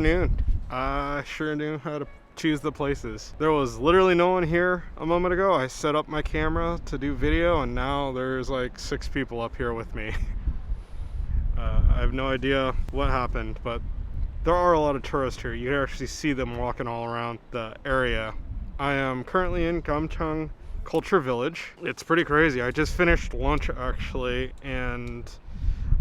afternoon. I sure knew how to choose the places. There was literally no one here a moment ago. I set up my camera to do video and now there's like 6 people up here with me. I have no idea what happened, but there are a lot of tourists here. You can actually see them walking all around the area. I am currently in Gamcheon Culture Village. It's pretty crazy. I just finished lunch actually and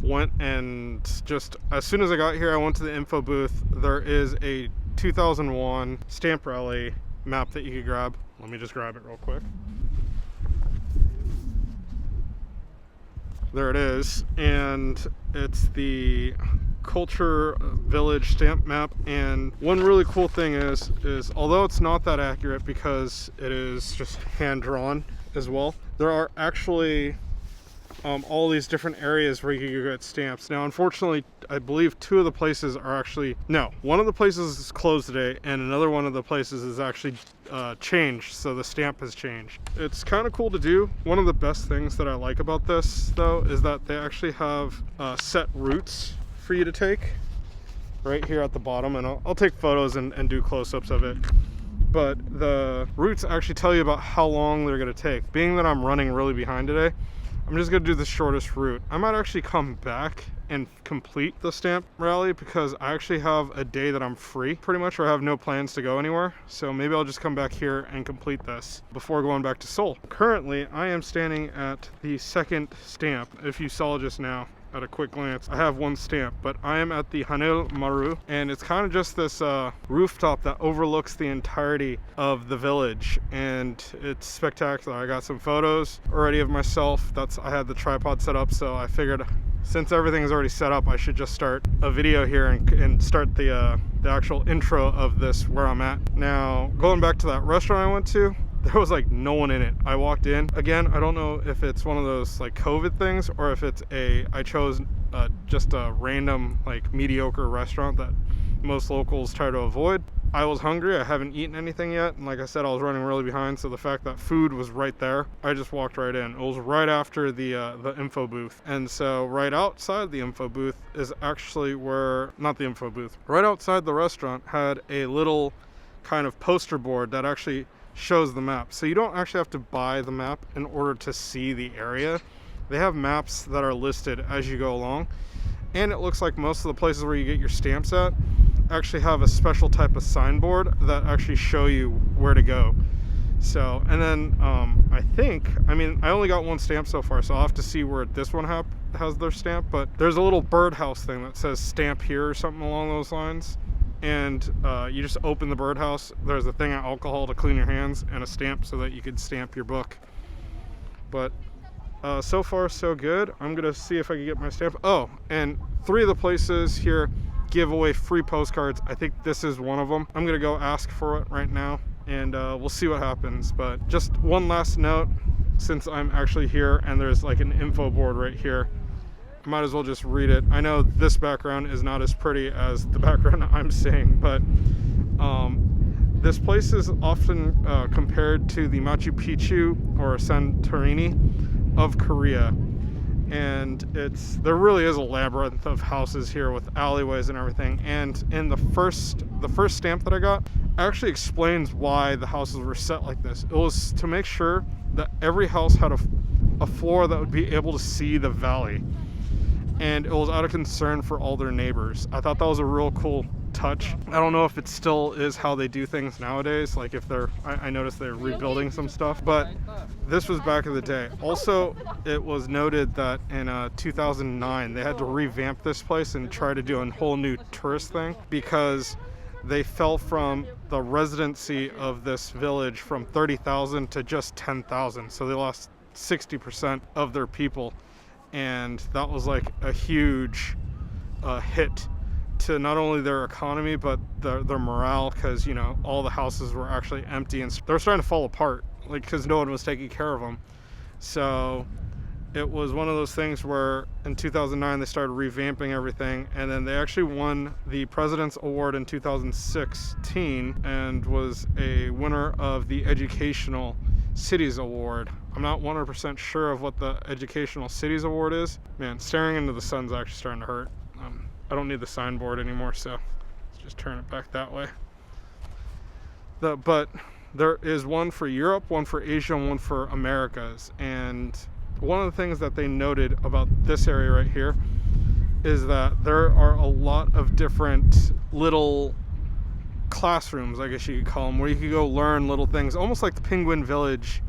went and just as soon as I got here I went to the info booth. There is a 2001 stamp rally map that you could grab. Let me just grab it real quick. There it is, and it's the Culture Village stamp map. And one really cool thing is although it's not that accurate because it is just hand drawn as well, there are actually all these different areas where you can get stamps. Now, unfortunately, I believe 2 of the places are actually, no, one of the places is closed today and another one of the places is actually changed, so the stamp has changed. It's kind of cool to do. One of the best things that I like about this, though, is that they actually have set routes for you to take right here at the bottom, and I'll take photos and do close-ups of it. But the routes actually tell you about how long they're going to take. Being that I'm running really behind today, I'm just gonna do the shortest route. I might actually come back and complete the stamp rally because I actually have a day that I'm free pretty much, or I have no plans to go anywhere. So maybe I'll just come back here and complete this before going back to Seoul. Currently, I am standing at the second stamp. If you saw just now at a quick glance, I have 1 stamp, but I am at the Hanil Maru, and it's kind of just this rooftop that overlooks the entirety of the village, and it's spectacular. I got some photos already of myself. I had the tripod set up, so I figured since everything is already set up, I should just start a video here and start the actual intro of this where I'm at. Now, going back to that restaurant I went to, there was like no one in it. I walked in. Again, I don't know if it's one of those like COVID things or if it's I chose just a random like mediocre restaurant that most locals try to avoid. I was hungry. I haven't eaten anything yet. And like I said, I was running really behind. So the fact that food was right there, I just walked right in. It was right after the info booth. And so right outside the info booth is actually where, not the info booth, right outside the restaurant had a little kind of poster board that actually shows the map. So you don't actually have to buy the map in order to see the area. They have maps that are listed as you go along, and it looks like most of the places where you get your stamps at actually have a special type of signboard that actually show you where to go. So, and then I only got 1 stamp so far, so I'll have to see where this one has their stamp, but there's a little birdhouse thing that says stamp here or something along those lines. And you just open the birdhouse. There's a thing of alcohol to clean your hands and a stamp so that you can stamp your book. But so far so good. I'm gonna see if I can get my stamp. Oh, and 3 of the places here give away free postcards. I think this is one of them. I'm gonna go ask for it right now and we'll see what happens. But just one last note, since I'm actually here and there's like an info board right here, might as well just read it. I know this background is not as pretty as the background I'm seeing, but this place is often compared to the Machu Picchu or Santorini of Korea. And there really is a labyrinth of houses here with alleyways and everything. And in the first stamp that I got actually explains why the houses were set like this. It was to make sure that every house had a floor that would be able to see the valley. And it was out of concern for all their neighbors. I thought that was a real cool touch. I don't know if it still is how they do things nowadays, like if I noticed they're rebuilding some stuff, but this was back in the day. Also, it was noted that in 2009 they had to revamp this place and try to do a whole new tourist thing because they fell from the residency of this village from 30,000 to just 10,000, so they lost 60% of their people. And that was like a huge hit to not only their economy but their morale, because you know all the houses were actually empty and they were starting to fall apart, like because no one was taking care of them. So it was one of those things where in 2009 they started revamping everything, and then they actually won the President's Award in 2016 and was a winner of the Educational Cities Award. I'm not 100% sure of what the Educational Cities Award is. Man, staring into the sun's actually starting to hurt. I don't need the signboard anymore, so let's just turn it back that way. But there is one for Europe, one for Asia, and one for Americas. And one of the things that they noted about this area right here is that there are a lot of different little classrooms, I guess you could call them, where you could go learn little things, almost like the Penguin Village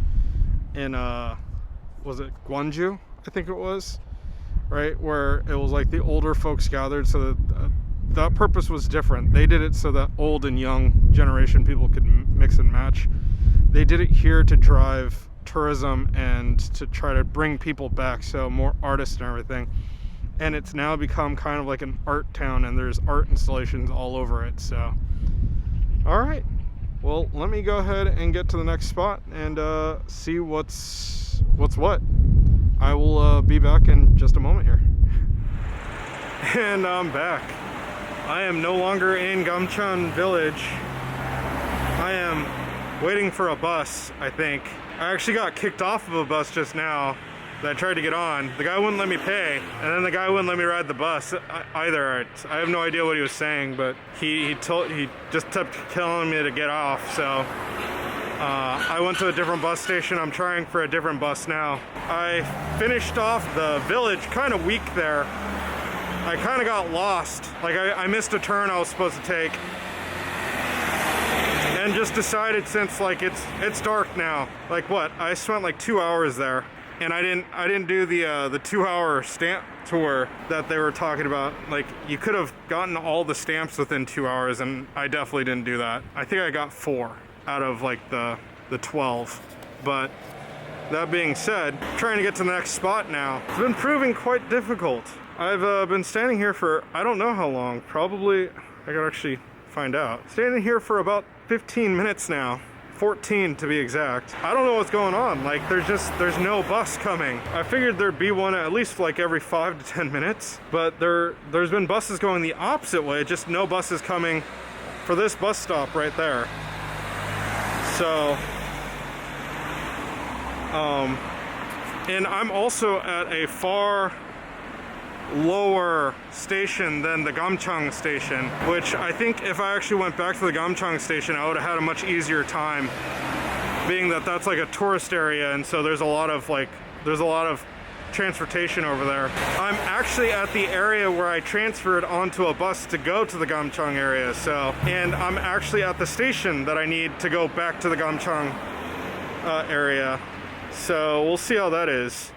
in was it Gwangju, I think it was, right, where it was like the older folks gathered. So that purpose was different. They did it so that old and young generation people could mix and match. They did it here to drive tourism and to try to bring people back, so more artists and everything. And it's now become kind of like an art town, and there's art installations all over it. So all right, well, let me go ahead and get to the next spot and see what's what. I will be back in just a moment here. And I'm back. I am no longer in Gamcheon Village. I am waiting for a bus, I think. I actually got kicked off of a bus just now that I tried to get on. The guy wouldn't let me pay, and then the guy wouldn't let me ride the bus either. I have no idea what he was saying, but he just kept telling me to get off. So I went to a different bus station. I'm trying for a different bus now. I finished off the village kind of weak there. I kind of got lost. Like I missed a turn I was supposed to take, and just decided, since like it's dark now. Like what? I spent like 2 hours there, and I didn't do the 2-hour stamp tour that they were talking about. Like, you could have gotten all the stamps within 2 hours, and I definitely didn't do that. I think I got 4 out of like the 12. But that being said, trying to get to the next spot now. It's been proving quite difficult. I've been standing here for I don't know how long. Probably, I could actually find out. Standing here for about 15 minutes now. 14 to be exact. I don't know what's going on. Like, there's no bus coming. I figured there'd be one at least like every 5 to 10 minutes, but there's been buses going the opposite way, just no buses coming for this bus stop right there. So and I'm also at a far lower station than the Gamcheon station, which I think if I actually went back to the Gamcheon station, I would have had a much easier time, being that that's like a tourist area, and so there's a lot of transportation over there. I'm actually at the area where I transferred onto a bus to go to the Gamcheon area, and I'm actually at the station that I need to go back to the Gamcheon area. So we'll see how that is.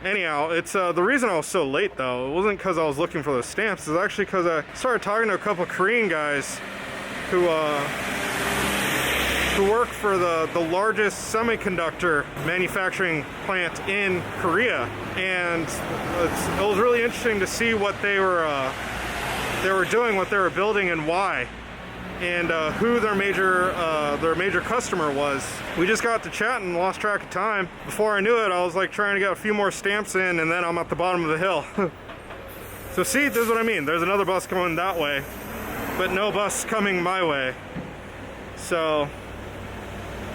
Anyhow, it's the reason I was so late though, it wasn't because I was looking for those stamps. It's actually because I started talking to a couple of Korean guys who work for the largest semiconductor manufacturing plant in Korea, and it was really interesting to see what they were doing, what they were building, and why, and who their major customer was. We just got to chatting and lost track of time. Before I knew it, I was like trying to get a few more stamps in, and then I'm at the bottom of the hill. So see, this is what I mean. There's another bus going that way, but no bus coming my way. So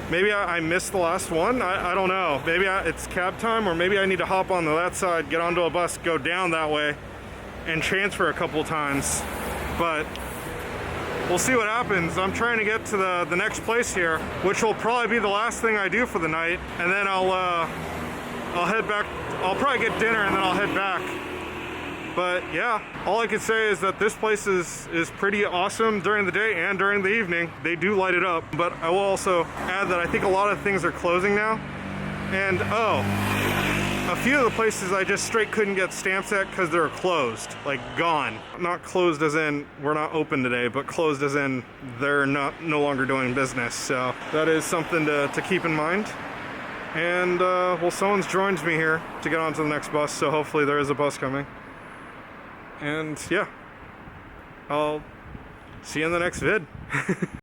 maybe I missed the last one. I don't know. Maybe it's cab time, or maybe I need to hop on that side, get onto a bus, go down that way, and transfer a couple times. But we'll see what happens. I'm trying to get to the next place here, which will probably be the last thing I do for the night, and then I'll head back. I'll probably get dinner and then I'll head back. But yeah, all I can say is that this place is pretty awesome during the day and during the evening. They do light it up, but I will also add that I think a lot of things are closing now. And a few of the places I just straight couldn't get stamps at because they're closed, like gone. Not closed as in we're not open today, but closed as in they're no longer doing business. So that is something to keep in mind. And well, someone's joined me here to get on to the next bus, so hopefully there is a bus coming. And yeah, I'll see you in the next vid.